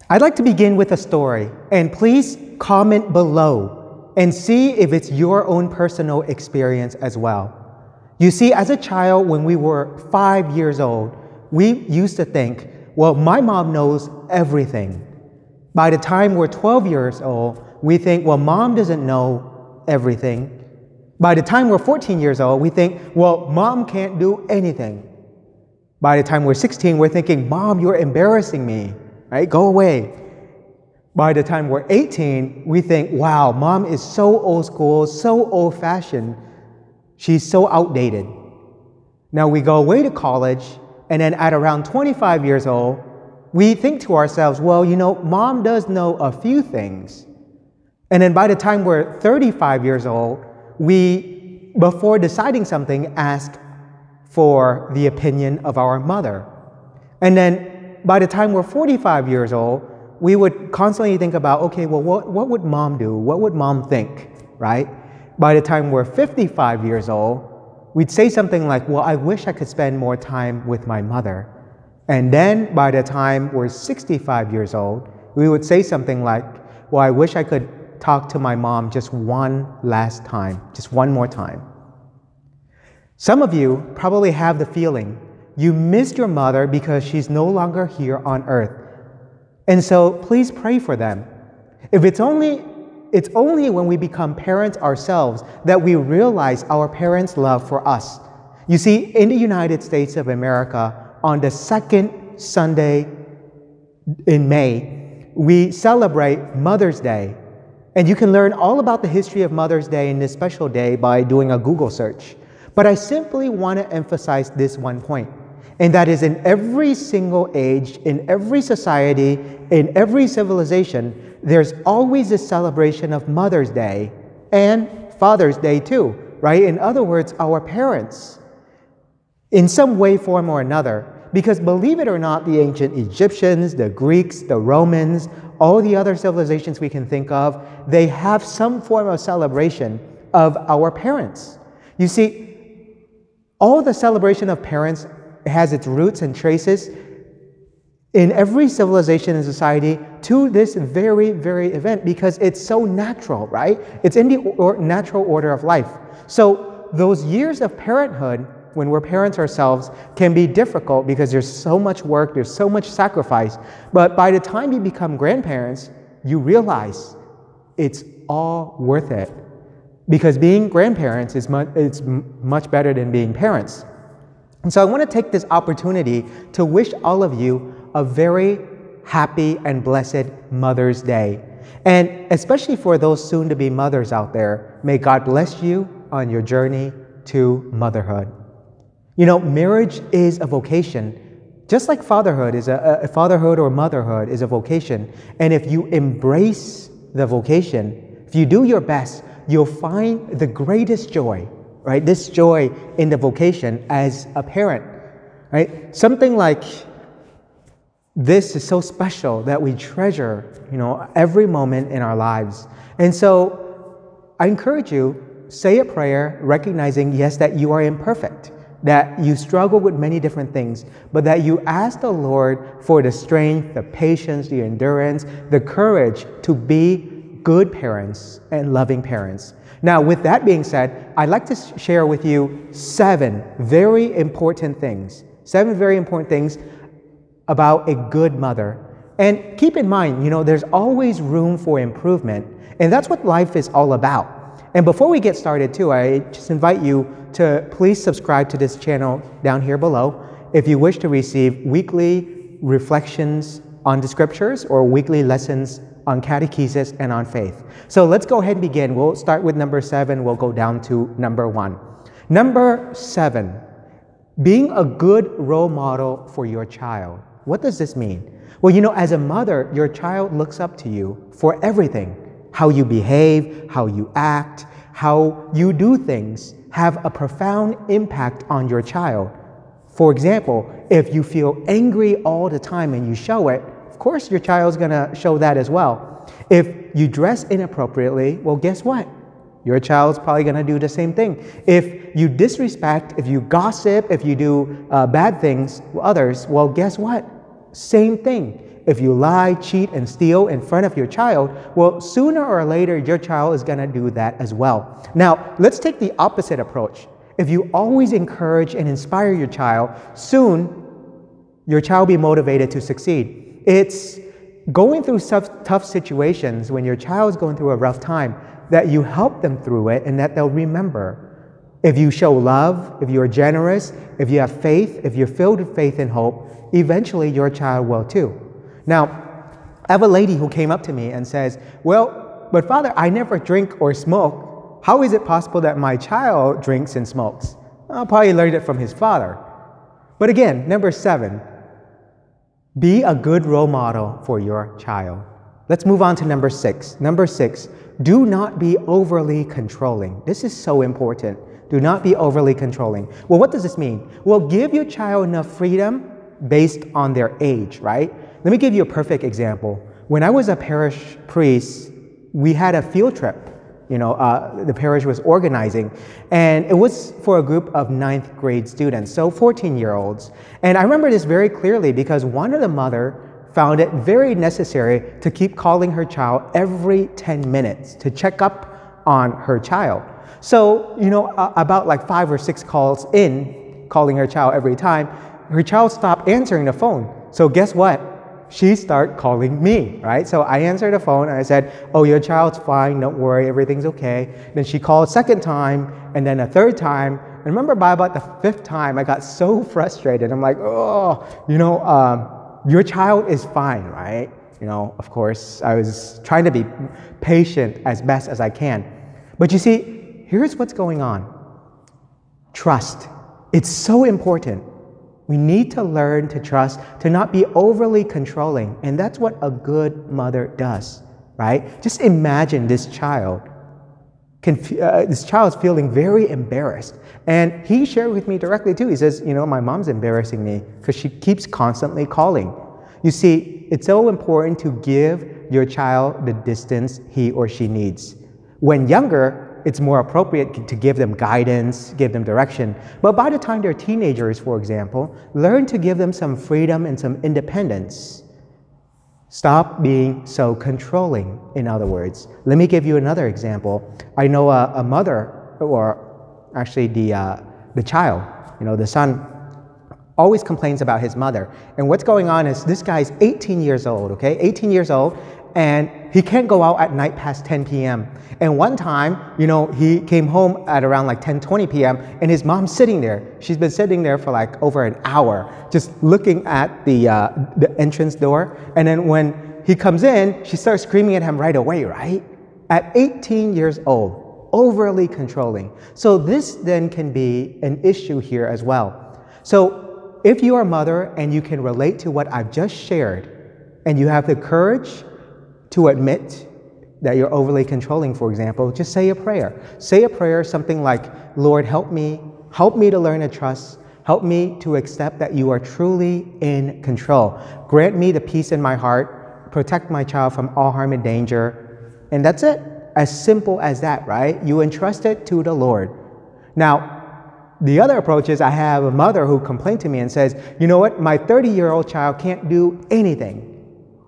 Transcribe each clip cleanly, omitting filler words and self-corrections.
I'd like to begin with a story, and please comment below and see if it's your own personal experience as well. You see, as a child, when we were 5 years old, we used to think, well, my mom knows everything. By the time we're 12 years old, we think, well, mom doesn't know everything. By the time we're 14 years old, we think, well, mom can't do anything. By the time we're 16, we're thinking, mom, you're embarrassing me, right? Go away. By the time we're 18, we think, wow, mom is so old school, so old-fashioned. She's so outdated. Now we go away to college, and then at around 25 years old, we think to ourselves, well, you know, mom does know a few things. And then by the time we're 35 years old, we, before deciding something, ask for the opinion of our mother. And then by the time we're 45 years old, we would constantly think about, okay, well, what would mom do? What would mom think, right? By the time we're 55 years old, we'd say something like, well, I wish I could spend more time with my mother. And then by the time we're 65 years old, we would say something like, well, I wish I could talk to my mom just one last time, just one more time. Some of you probably have the feeling you missed your mother because she's no longer here on earth. And so please pray for them. If it's only when we become parents ourselves that we realize our parents' love for us. You see, in the United States of America, on the second Sunday in May, we celebrate Mother's Day. And you can learn all about the history of Mother's Day in this special day by doing a Google search. But I simply want to emphasize this one point, and that is in every single age, in every society, in every civilization, there's always a celebration of Mother's Day and Father's Day too, right? In other words, our parents, in some way, form, or another. Because believe it or not, the ancient Egyptians, the Greeks, the Romans, all the other civilizations we can think of, they have some form of celebration of our parents. You see, all the celebration of parents has its roots and traces in every civilization and society to this very, very event because it's so natural, right? It's in the natural order of life. So those years of parenthood, when we're parents ourselves, can be difficult because there's so much work, there's so much sacrifice. But by the time you become grandparents, you realize it's all worth it. Because being grandparents is much better than being parents. And so I want to take this opportunity to wish all of you a very happy and blessed Mother's Day. And especially for those soon-to-be mothers out there, may God bless you on your journey to motherhood. You know, marriage is a vocation, just like fatherhood is fatherhood or motherhood is a vocation. And if you embrace the vocation, if you do your best, you'll find the greatest joy, right? This joy in the vocation as a parent, right? Something like this is so special that we treasure, you know, every moment in our lives. And so I encourage you, say a prayer recognizing, yes, that you are imperfect, that you struggle with many different things, but that you ask the Lord for the strength, the patience, the endurance, the courage to be good parents and loving parents. Now, with that being said, I'd like to share with you 7 very important things about a good mother. And keep in mind, you know, there's always room for improvement, and that's what life is all about. And before we get started too, I just invite you to please subscribe to this channel down here below if you wish to receive weekly reflections on the scriptures or weekly lessons on catechesis and on faith. So let's go ahead and begin. We'll start with number 7. We'll go down to number 1. Number 7, being a good role model for your child. What does this mean? Well, you know, as a mother, your child looks up to you for everything. How you behave, how you act, how you do things have a profound impact on your child. For example, if you feel angry all the time and you show it, of course your child's gonna show that as well. If you dress inappropriately, well, guess what? Your child's probably gonna do the same thing. If you disrespect, if you gossip, if you do bad things with others, well, guess what? Same thing. if you lie, cheat, and steal in front of your child, well, sooner or later, your child is going to do that as well. Now, let's take the opposite approach. If you always encourage and inspire your child, soon your child will be motivated to succeed. It's going through tough situations when your child is going through a rough time that you help them through it and that they'll remember. If you show love, if you're generous, if you have faith, if you're filled with faith and hope, eventually your child will too. Now, I have a lady who came up to me and says, well, but Father, I never drink or smoke. How is it possible that my child drinks and smokes? I'll probably learned it from his father. But again, number 7, be a good role model for your child. Let's move on to number 6. Number 6, do not be overly controlling. This is so important. Do not be overly controlling. Well, what does this mean? Well, give your child enough freedom based on their age, right? Let me give you a perfect example. When I was a parish priest, we had a field trip. The parish was organizing, and it was for a group of 9th grade students, so 14-year-olds. And I remember this very clearly because one of the mother found it very necessary to keep calling her child every 10 minutes to check up on her child. So, about like 5 or 6 calls in, calling her child every time, her child stopped answering the phone. So guess what? She started calling me, right? So I answered the phone and I said, oh, your child's fine, don't worry, everything's okay. Then she called a second time and then a third time. And remember by about the 5th time, I got so frustrated. I'm like, your child is fine, right? Of course, I was trying to be patient as best as I can. But you see, here's what's going on. Trust. It's so important. We need to learn to trust, to not be overly controlling. And that's what a good mother does, right? Just imagine this child. This child is feeling very embarrassed. And he shared with me directly too. He says, my mom's embarrassing me because she keeps constantly calling. You see, it's so important to give your child the distance he or she needs. When younger, it's more appropriate to give them guidance, give them direction. But by the time they're teenagers, for example, learn to give them some freedom and some independence. Stop being so controlling, in other words. Let me give you another example. I know a mother, or actually the child, the son, always complains about his mother. And what's going on is this guy's 18 years old, okay? 18 years old, and he can't go out at night past 10 p.m. And one time, he came home at around like 10:20 p.m. and his mom's sitting there. She's been sitting there for like over an hour, just looking at the entrance door. And then when he comes in, she starts screaming at him right away, right? At 18 years old, overly controlling. So this then can be an issue here as well. So if you are a mother and you can relate to what I've just shared, and you have the courage to admit that you're overly controlling, for example, just say a prayer. Say a prayer, something like, Lord, help me to learn to trust, help me to accept that you are truly in control. Grant me the peace in my heart, protect my child from all harm and danger. And that's it. As simple as that, right? You entrust it to the Lord. Now, the other approach is I have a mother who complained to me and says, you know what, my 30-year-old child can't do anything.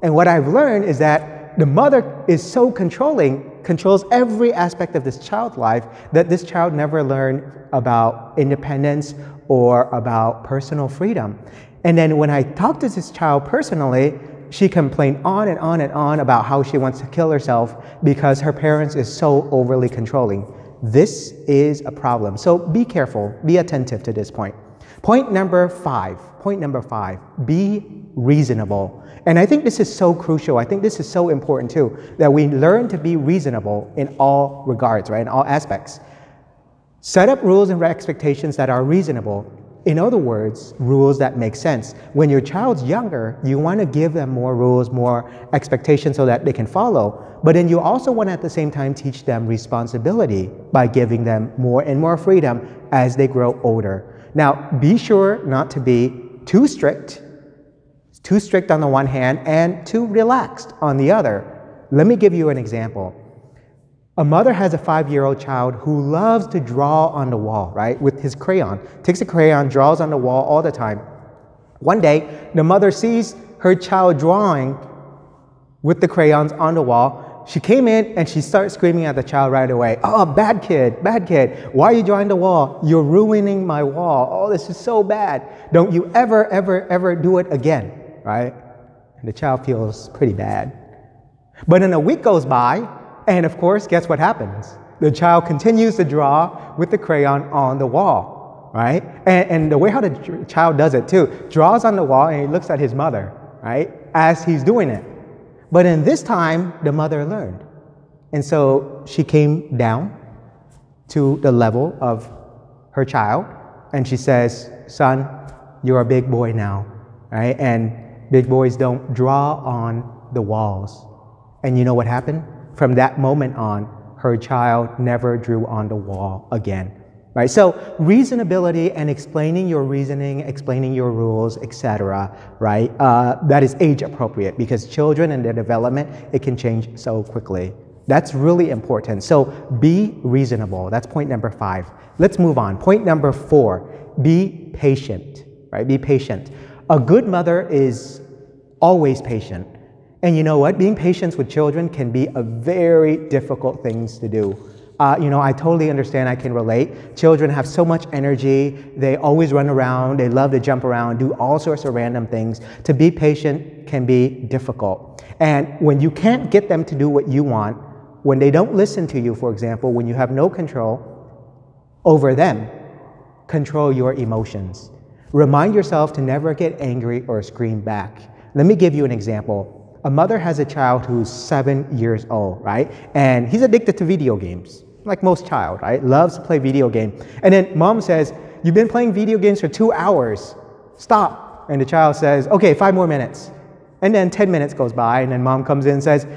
And what I've learned is that the mother is so controls every aspect of this child's life that this child never learned about independence or about personal freedom. And then when I talked to this child personally, she complained on and on and on about how she wants to kill herself because her parents is so overly controlling. This is a problem. So be careful, be attentive to this point. Point number 5, be reasonable. And I think this is so crucial. I think this is so important too, that we learn to be reasonable in all regards, right? In all aspects. Set up rules and expectations that are reasonable. In other words, rules that make sense. When your child's younger, you want to give them more rules, more expectations so that they can follow. But then you also want to at the same time teach them responsibility by giving them more and more freedom as they grow older. Now, be sure not to be too strict on the one hand and too relaxed on the other. Let me give you an example. A mother has a 5-year-old child who loves to draw on the wall, right, with his crayon. Takes a crayon, draws on the wall all the time. One day, the mother sees her child drawing with the crayons on the wall, she came in and she started screaming at the child right away. Oh, bad kid, why are you drawing the wall? You're ruining my wall. Oh, this is so bad. Don't you ever do it again, right? And the child feels pretty bad. But then a week goes by, and of course, guess what happens? The child continues to draw with the crayon on the wall, right? And the way how the child does it too, draws on the wall and he looks at his mother, right? As he's doing it. But in this time, the mother learned. And so she came down to the level of her child and she says, son, you're a big boy now, right? And big boys don't draw on the walls. And you know what happened? From that moment on, her child never drew on the wall again, right? So reasonability and explaining your reasoning, explaining your rules, etc., right? That is age appropriate because children and their development, it can change so quickly. That's really important. So be reasonable. That's point number 5. Let's move on. Point number 4, be patient, right? Be patient. A good mother is always patient. And you know what? Being patient with children can be a very difficult thing to do. I totally understand, I can relate. Children have so much energy, they always run around, they love to jump around, do all sorts of random things. To be patient can be difficult. And when you can't get them to do what you want, when they don't listen to you, for example, when you have no control over them, control your emotions. Remind yourself to never get angry or scream back. Let me give you an example. A mother has a child who's 7 years old, right? And he's addicted to video games, like most child, right? Loves to play video game. And then mom says, you've been playing video games for 2 hours. Stop. And the child says, okay, 5 more minutes. And then 10 minutes goes by, and then mom comes in and says,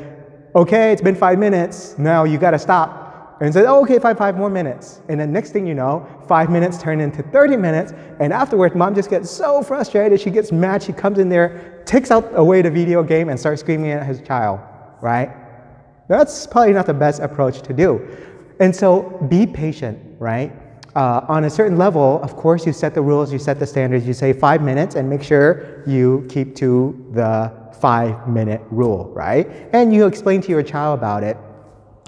okay, it's been 5 minutes. Now you got to stop. And says, oh, okay, 5 more minutes. And then next thing you know, 5 minutes turn into 30 minutes. And afterwards, mom just gets so frustrated. She gets mad. She comes in there, takes out away the video game and starts screaming at his child, right? That's probably not the best approach to do. And so be patient, right? On a certain level, of course, you set the rules, you set the standards, you say 5 minutes and make sure you keep to the 5-minute rule, right? And you explain to your child about it.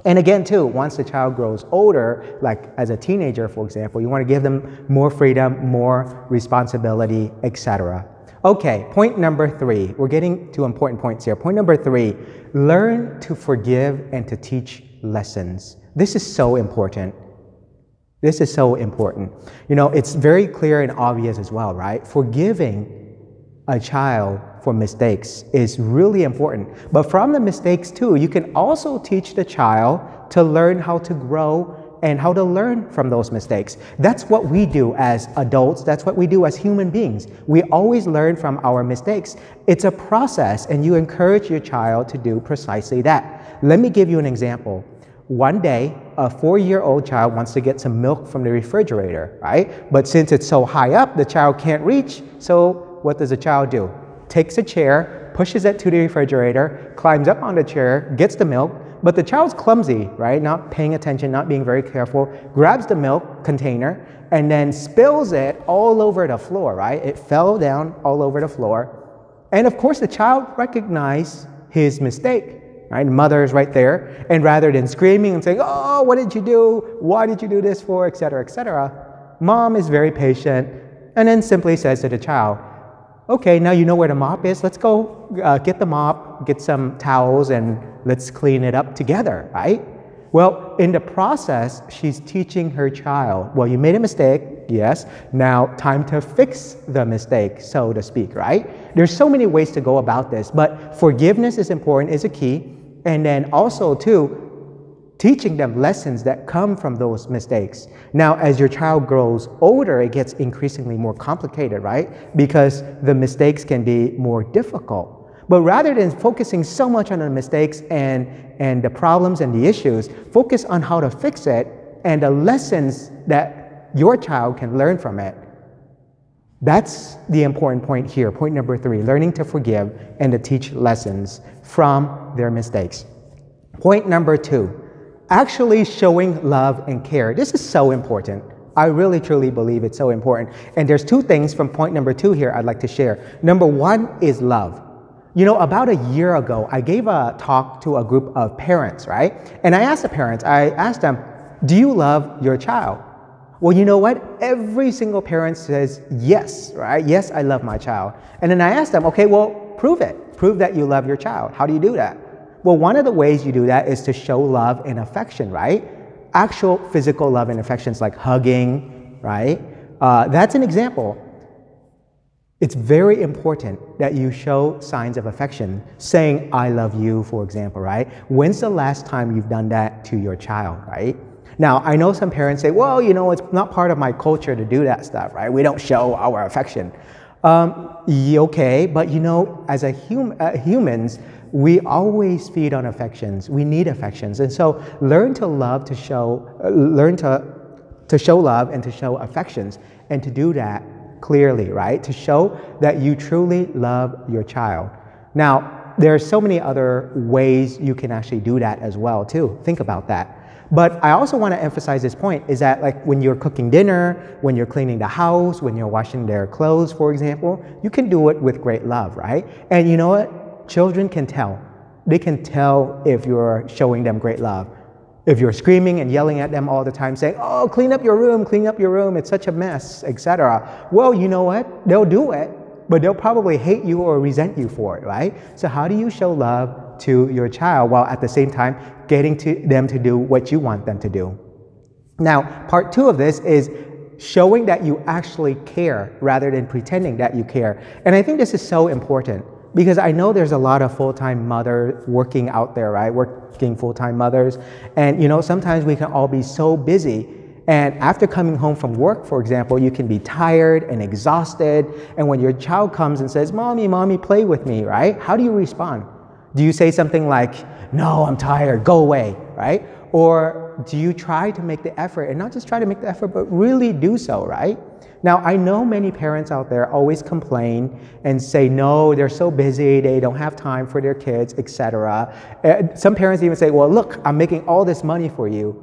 And again, too, once the child grows older, like as a teenager, for example, you want to give them more freedom, more responsibility, etc. Okay, point number 3. We're getting to important points here. Point number 3, learn to forgive and to teach lessons. This is so important. This is so important. It's very clear and obvious as well, right? Forgiving a child for mistakes is really important. But from the mistakes too, you can also teach the child to learn how to grow and how to learn from those mistakes. That's what we do as adults. That's what we do as human beings. We always learn from our mistakes. It's a process, and you encourage your child to do precisely that. Let me give you an example. One day, a 4-year-old child wants to get some milk from the refrigerator, right? But since it's so high up, the child can't reach. So what does the child do? Takes a chair, pushes it to the refrigerator, climbs up on the chair, gets the milk, but the child's clumsy, right? Not paying attention, not being very careful, grabs the milk container and then spills it all over the floor, right? It fell down all over the floor. And of course, the child recognized his mistake, right? The mother is right there. And rather than screaming and saying, oh, what did you do? Why did you do this for? Etc., etc. Mom is very patient and then simply says to the child, okay, now you know where the mop is. Let's go get the mop, get some towels, and let's clean it up together, right? Well, in the process, she's teaching her child, well, you made a mistake, yes. Now, time to fix the mistake, so to speak, right? There's so many ways to go about this, but forgiveness is important, is a key. And then also, too, teaching them lessons that come from those mistakes. Now, as your child grows older, it gets increasingly more complicated, right? Because the mistakes can be more difficult. But rather than focusing so much on the mistakes and the problems and the issues, focus on how to fix it and the lessons that your child can learn from it. That's the important point here. Point number 3, learning to forgive and to teach lessons from their mistakes. Point number 2, actually showing love and care. This is so important. I really, truly believe it's so important. And there's 2 things from point number 2 here I'd like to share. Number 1 is love. About a year ago, I gave a talk to a group of parents, right? And I asked the parents, I asked them, do you love your child? Well, you know what? Every single parent says yes, right? Yes, I love my child. And then I asked them, okay, well, prove it. Prove that you love your child. How do you do that? Well, one of the ways you do that is to show love and affection, right? Actual physical love and affections like hugging, right? That's an example. It's very important that you show signs of affection, saying, I love you, for example, right? When's the last time you've done that to your child, right? Now, I know some parents say, well, it's not part of my culture to do that stuff, right? We don't show our affection. Okay, but as humans, we always feed on affections. We need affections. And so learn to love, to show love and to show affections, and to do that clearly, right? To show that you truly love your child. Now, there are so many other ways you can actually do that as well, too. Think about that. But I also want to emphasize this point is that like when you're cooking dinner, when you're cleaning the house, when you're washing their clothes, for example, you can do it with great love, right? And you know what? Children can tell. They can tell if you're showing them great love. If you're screaming and yelling at them all the time saying, oh, clean up your room, it's such a mess, etc. Well, you know what? They'll do it, but they'll probably hate you or resent you for it, right? So how do you show love to your child while at the same time getting them to do what you want them to do? Now, part 2 of this is showing that you actually care rather than pretending that you care. And I think this is so important because I know there's a lot of full-time mothers working out there, right? Working full-time mothers. And sometimes we can all be so busy. And after coming home from work, for example, you can be tired and exhausted. And when your child comes and says, mommy, play with me, right? How do you respond? Do you say something like, no, I'm tired, go away, right? Or do you try to make the effort, and not just try to make the effort, but really do so, right? Now, I know many parents out there always complain and say, no, they're so busy, they don't have time for their kids, etc. Some parents even say, well, look, I'm making all this money for you.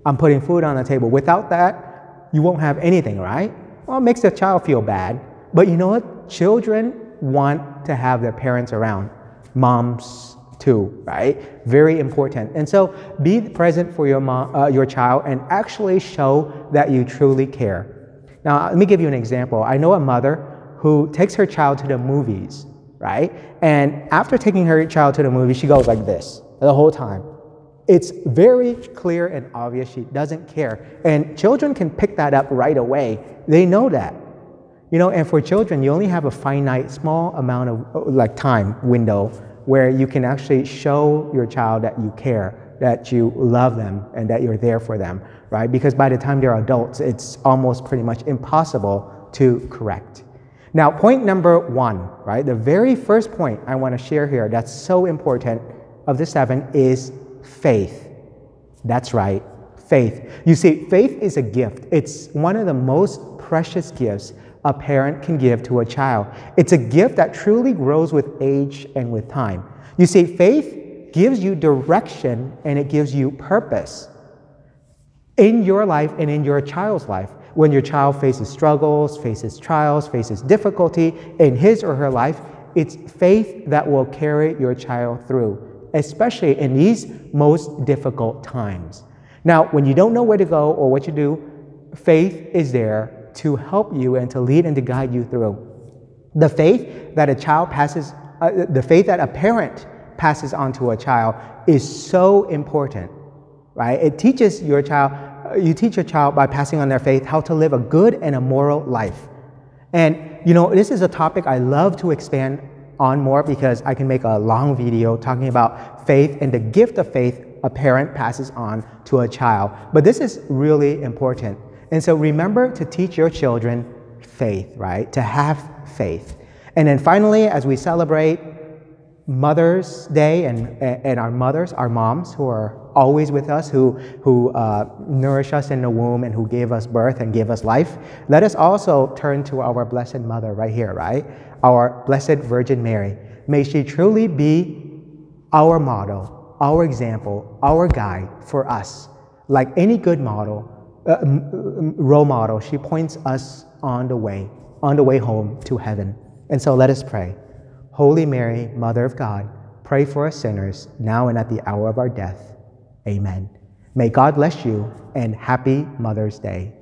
I'm putting food on the table. Without that, you won't have anything, right? Well, it makes the child feel bad. But you know what? Children want to have their parents around. Moms too, right? Very important. And so be present for your child and actually show that you truly care. Now, let me give you an example. I know a mother who takes her child to the movies, right? And after taking her child to the movies, she goes like this the whole time. It's very clear and obvious she doesn't care. And children can pick that up right away. They know that. And for children, you only have a finite, small amount of time window where you can actually show your child that you care, that you love them, and that you're there for them, right? Because by the time they're adults, it's almost pretty much impossible to correct. Now, point number 1, right? The very first point I want to share here that's so important of the 7 is faith. That's right, faith. You see, faith is a gift. It's one of the most precious gifts a parent can give to a child. It's a gift that truly grows with age and with time. You see, faith gives you direction and it gives you purpose in your life and in your child's life. When your child faces struggles, faces trials, faces difficulty in his or her life, it's faith that will carry your child through, especially in these most difficult times. Now, when you don't know where to go or what to do, faith is there to help you and to lead and to guide you through. The faith that a parent passes on to a child is so important, right? It teaches your child, you teach your child by passing on their faith how to live a good and a moral life. And this is a topic I love to expand on more because I can make a long video talking about faith and the gift of faith a parent passes on to a child. But this is really important. And so remember to teach your children faith, right? To have faith. And then finally, as we celebrate Mother's Day and our mothers, our moms who are always with us, who nourish us in the womb and who gave us birth and gave us life, let us also turn to our Blessed Mother right here, right? Our Blessed Virgin Mary. May she truly be our model, our example, our guide for us. Like any good role model, she points us on the way home to heaven. And so let us pray. Holy Mary, Mother of God, pray for us sinners, now and at the hour of our death. Amen. May God bless you, and happy Mother's Day.